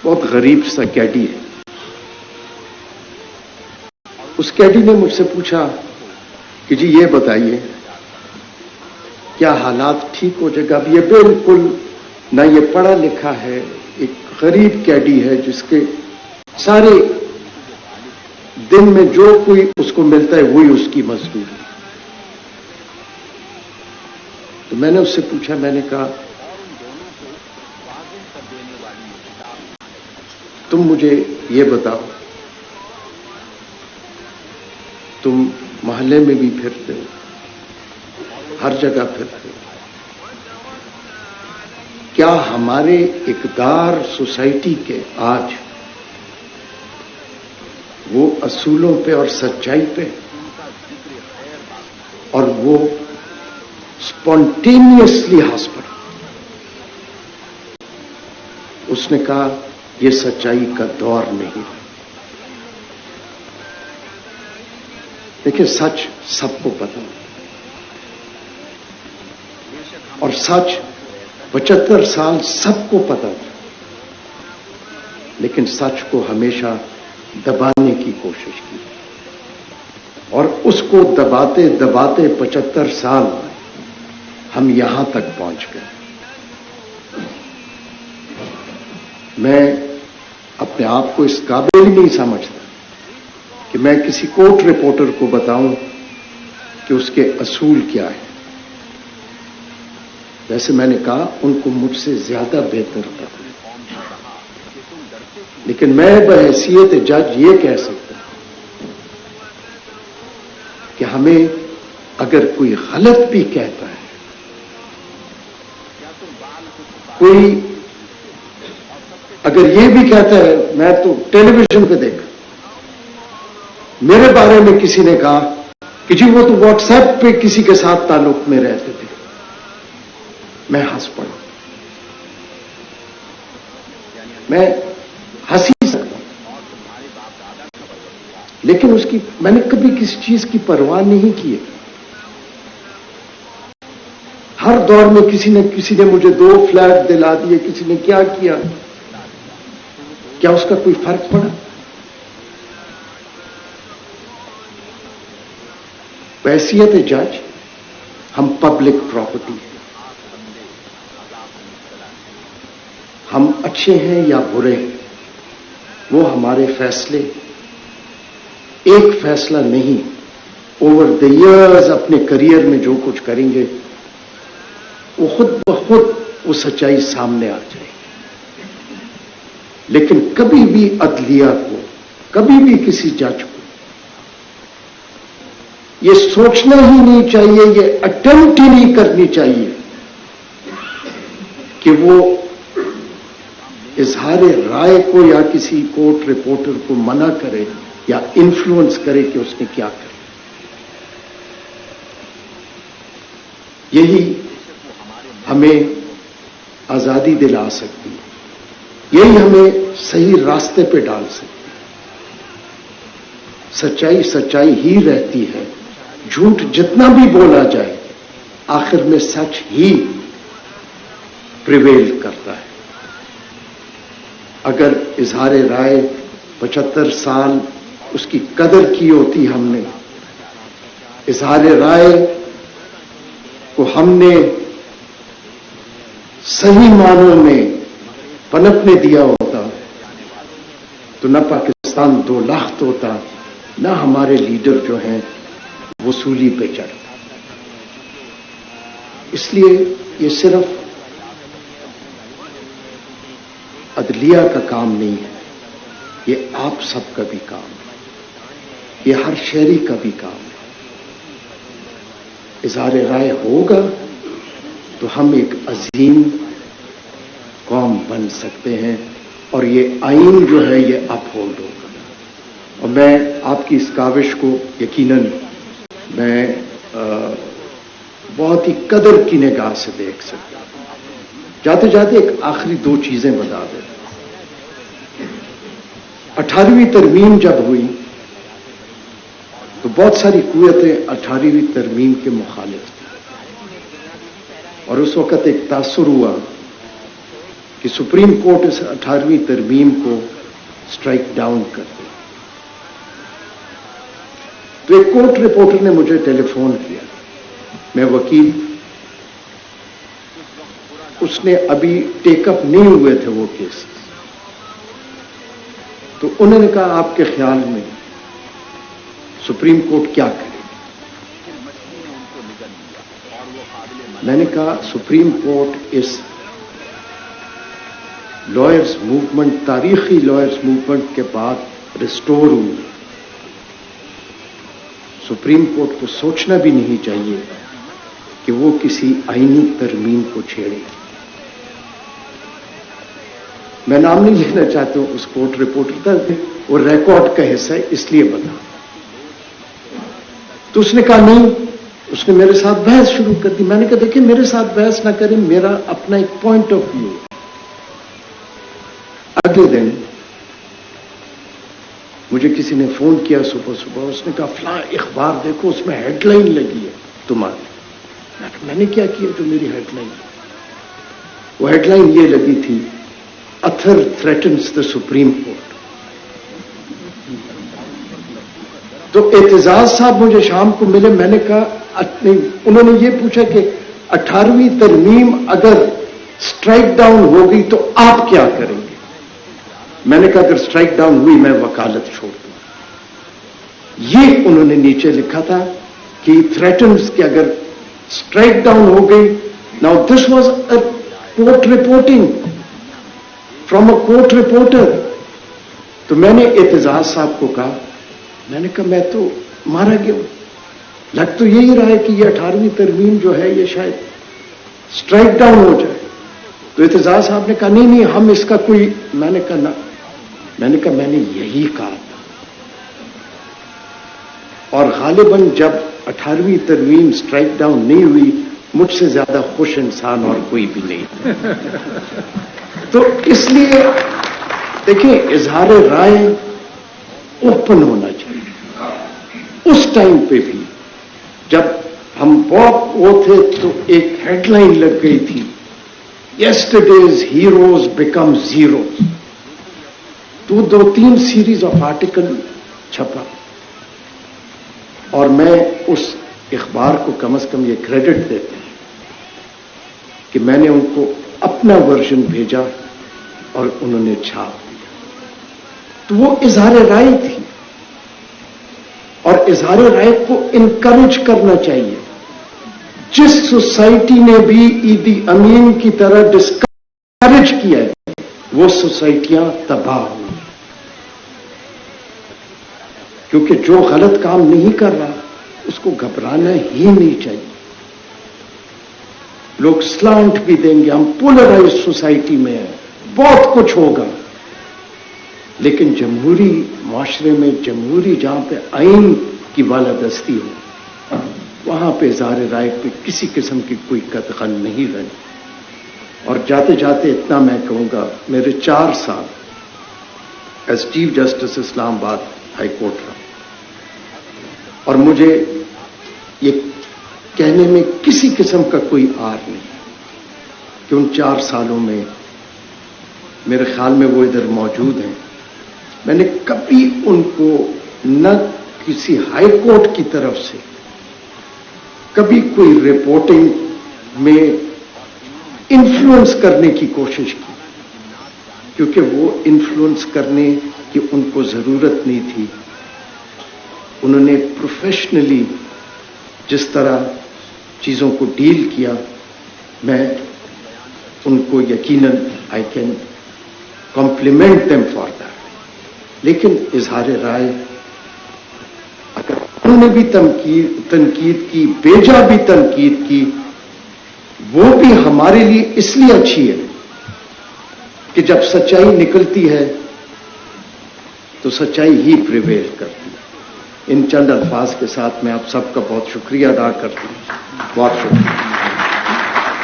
بہت غریب سا کیڈی ہے. اس کیڈی نے مجھ سے پوچھا کہ جی یہ بتائیے کیا حالات ٹھیک ہو جائے گا؟ اب یہ بالکل نہ یہ پڑھا لکھا ہے، ایک غریب کیڈی ہے جس کے سارے دن میں جو کوئی اس کو ملتا ہے وہی اس کی مزدوری ہے. تو میں نے اس سے پوچھا، میں نے کہا تم مجھے یہ بتاؤ، تم محلے میں بھی پھرتے ہو، ہر جگہ پھرتے ہو، کیا ہمارے اقدار سوسائٹی کے آج وہ اصولوں پہ اور سچائی پہ اور وہ اسپونٹینیسلی ہاسپٹل؟ اس نے کہا یہ سچائی کا دور نہیں. لیکن سچ سب کو پتا اور سچ 75 سال سب کو پتا تھا، لیکن سچ کو ہمیشہ دبانے کی کوشش کی اور اس کو دباتے دباتے 75 سال ہم یہاں تک پہنچ گئے. میں اپنے آپ کو اس قابل ہی نہیں سمجھتا کہ میں کسی کورٹ رپورٹر کو بتاؤں کہ اس کے اصول کیا ہے. ویسے میں نے کہا ان کو مجھ سے زیادہ بہتر تھا، لیکن میں بحیثیت جج یہ کہہ سکتا ہوں کہ ہمیں اگر کوئی غلط بھی کہتا ہے، کوئی اگر یہ بھی کہتا ہے، میں تو ٹیلی ویژن پہ دیکھا میرے بارے میں کسی نے کہا کہ جی وہ تو واٹس ایپ پہ کسی کے ساتھ تعلق میں رہتے تھے، میں ہنس پڑا. میں ہنسی سکتا ہوں، لیکن اس کی میں نے کبھی کسی چیز کی پرواہ نہیں کی. ہر دور میں کسی نے مجھے 2 فلیٹ دلا دیے، کسی نے کیا کیا، کیا اس کا کوئی فرق پڑا؟ بحیثیت جج ہم پبلک پراپرٹی ہیں، ہم اچھے ہیں یا برے ہیں وہ ہمارے فیصلے ایک فیصلہ نہیں، اوور دی ایئرز اپنے کریئر میں جو کچھ کریں گے وہ خود بخود وہ سچائی سامنے آ جائے گی. لیکن کبھی بھی عدلیہ کو، کبھی بھی کسی جج کو یہ سوچنا ہی نہیں چاہیے، یہ اٹمپٹ ہی نہیں کرنی چاہیے کہ وہ اظہار رائے کو یا کسی کورٹ رپورٹر کو منع کرے یا انفلوئنس کرے کہ اس نے کیا کرے. یہی ہمیں آزادی دلا سکتی ہے، یہی ہمیں صحیح راستے پہ ڈال سکتی ہے. سچائی سچائی ہی رہتی ہے، جھوٹ جتنا بھی بولا جائے آخر میں سچ ہی پریویل کرتا ہے. اگر اظہار رائے 75 سال اس کی قدر کی ہوتی، ہم نے اظہار رائے کو ہم نے صحیح معنوں میں پنپنے دیا ہوتا تو نہ پاکستان 2 لاکھ ہوتا، نہ ہمارے لیڈر جو ہیں وصولی پہ چڑھتا. اس لیے یہ صرف عدلیہ کا کام نہیں ہے، یہ آپ سب کا بھی کام ہے، یہ ہر شہری کا بھی کام ہے. اظہار رائے ہوگا تو ہم ایک عظیم قوم بن سکتے ہیں اور یہ آئین جو ہے یہ اپ ہولڈ ہوگا. اور میں آپ کی اس کاوش کو یقیناً میں بہت ہی قدر کی نگاہ سے دیکھ سکتا ہوں. جاتے جاتے ایک آخری 2 چیزیں بتا دیں. 18ویں ترمیم جب ہوئی تو بہت ساری قوتیں 18ویں ترمیم کے مخالف تھیں، اور اس وقت ایک تاثر ہوا کہ سپریم کورٹ اس 18ویں ترمیم کو اسٹرائک ڈاؤن کر دے. تو ایک کورٹ رپورٹر نے مجھے ٹیلی فون کیا، میں وکیل، اس نے ابھی ٹیک اپ نہیں ہوئے تھے وہ کیس، تو انہوں نے کہا آپ کے خیال میں سپریم کورٹ کیا کرے؟ میں نے کہا سپریم کورٹ اس لائرز موومنٹ، تاریخی لائرز موومنٹ کے بعد ریسٹور ہوئی، سپریم کورٹ کو سوچنا بھی نہیں چاہیے کہ وہ کسی آئینی ترمیم کو چھیڑے. میں نام نہیں لینا چاہتا ہوں اس کورٹ رپورٹر کا، وہ ریکارڈ کا حصہ ہے اس لیے بتا. تو اس نے کہا نہیں، اس نے میرے ساتھ بحث شروع کر دی. میں نے کہا دیکھیں میرے ساتھ بحث نہ کریں، میرا اپنا ایک پوائنٹ آف ویو. اگلے دن مجھے کسی نے فون کیا صبح صبح، اس نے کہا فلاں اخبار دیکھو اس میں ہیڈ لائن لگی ہے تمہاری. میں نے کیا کیا جو میری ہیڈ لائن؟ وہ ہیڈ لائن یہ لگی تھی، اتھر تھریٹنز دا سپریم کورٹ. تو اعتزاز صاحب مجھے شام کو ملے، میں نے کہا انہوں نے یہ پوچھا کہ 18ویں ترمیم اگر اسٹرائک ڈاؤن ہوگی تو آپ کیا کریں گے؟ میں نے کہا اگر اسٹرائک ڈاؤن ہوئی میں وکالت چھوڑ دوں. یہ انہوں نے نیچے لکھا تھا کہ تھریٹنز کہ اگر اسٹرائک ڈاؤن ہو گئی. Now this was a court reporting from a court reporter. تو میں نے اعتزاز صاحب کو کہا، میں نے کہا میں تو مارا گیا ہوں، لگ تو یہی رہا ہے کہ یہ 18ویں ترمیم جو ہے یہ شاید اسٹرائک ڈاؤن ہو جائے. تو اعتزاز صاحب نے کہا نہیں ہم اس کا کوئی، میں نے کہا نہ، میں نے کہا میں نے یہی کہا تھا. اور غالباً جب 18ویں ترمیم اسٹرائک ڈاؤن نہیں ہوئی، مجھ سے زیادہ خوش انسان اور کوئی بھی نہیں. تو اس لیے دیکھیں اظہار رائے اوپن ہونا چاہیے. اس ٹائم پہ بھی جب ہم بہت وہ تھے تو ایک ہیڈ لائن لگ گئی تھی، یسٹرڈیز ہیروز بیکم زیروز. تو 2-3 سیریز آف آرٹیکل چھپا، اور میں اس اخبار کو کم از کم یہ کریڈٹ دیتا ہوں کہ میں نے ان کو اپنا ورژن بھیجا اور انہوں نے چھاپ دیا. تو وہ اظہار رائے تھی، اور اظہار رائے کو انکریج کرنا چاہیے. جس سوسائٹی نے بھی عیدی امین کی طرح ڈسکریج کیا ہے وہ سوسائٹیاں تباہ ہوئی. کیونکہ جو غلط کام نہیں کر رہا اس کو گھبرانا ہی نہیں چاہیے. لوگ سلانٹ بھی دیں گے، ہم پولرائز سوسائٹی میں ہیں، بہت کچھ ہوگا، لیکن جمہوری معاشرے میں، جمہوری جہاں پہ آئین کی بالادستی ہو، وہاں پہ اظہار رائے پہ کسی قسم کی کوئی قدغن نہیں رہی. اور جاتے جاتے اتنا میں کہوں گا، میرے 4 سال ایز چیف جسٹس اسلام آباد ہائی کورٹ رہا، اور مجھے یہ کہنے میں کسی قسم کا کوئی آر نہیں کہ ان 4 سالوں میں، میرے خیال میں وہ ادھر موجود ہیں، میں نے کبھی ان کو نہ کسی ہائی کورٹ کی طرف سے کبھی کوئی رپورٹنگ میں انفلوئنس کرنے کی کوشش کی، کیونکہ وہ انفلوئنس کرنے کی ان کو ضرورت نہیں تھی. انہوں نے پروفیشنلی جس طرح چیزوں کو ڈیل کیا، میں ان کو یقیناً I can complement them for that. لیکن اظہار رائے اگر انہوں نے بھی تنقید کی، بیجا بھی تنقید کی، وہ بھی ہمارے لیے اس لیے اچھی ہے کہ جب سچائی نکلتی ہے تو سچائی ہی پریویل کرتی ہے. ان چند الفاظ کے ساتھ میں آپ سب کا بہت شکریہ ادا کرتا ہوں. بہت شکریہ.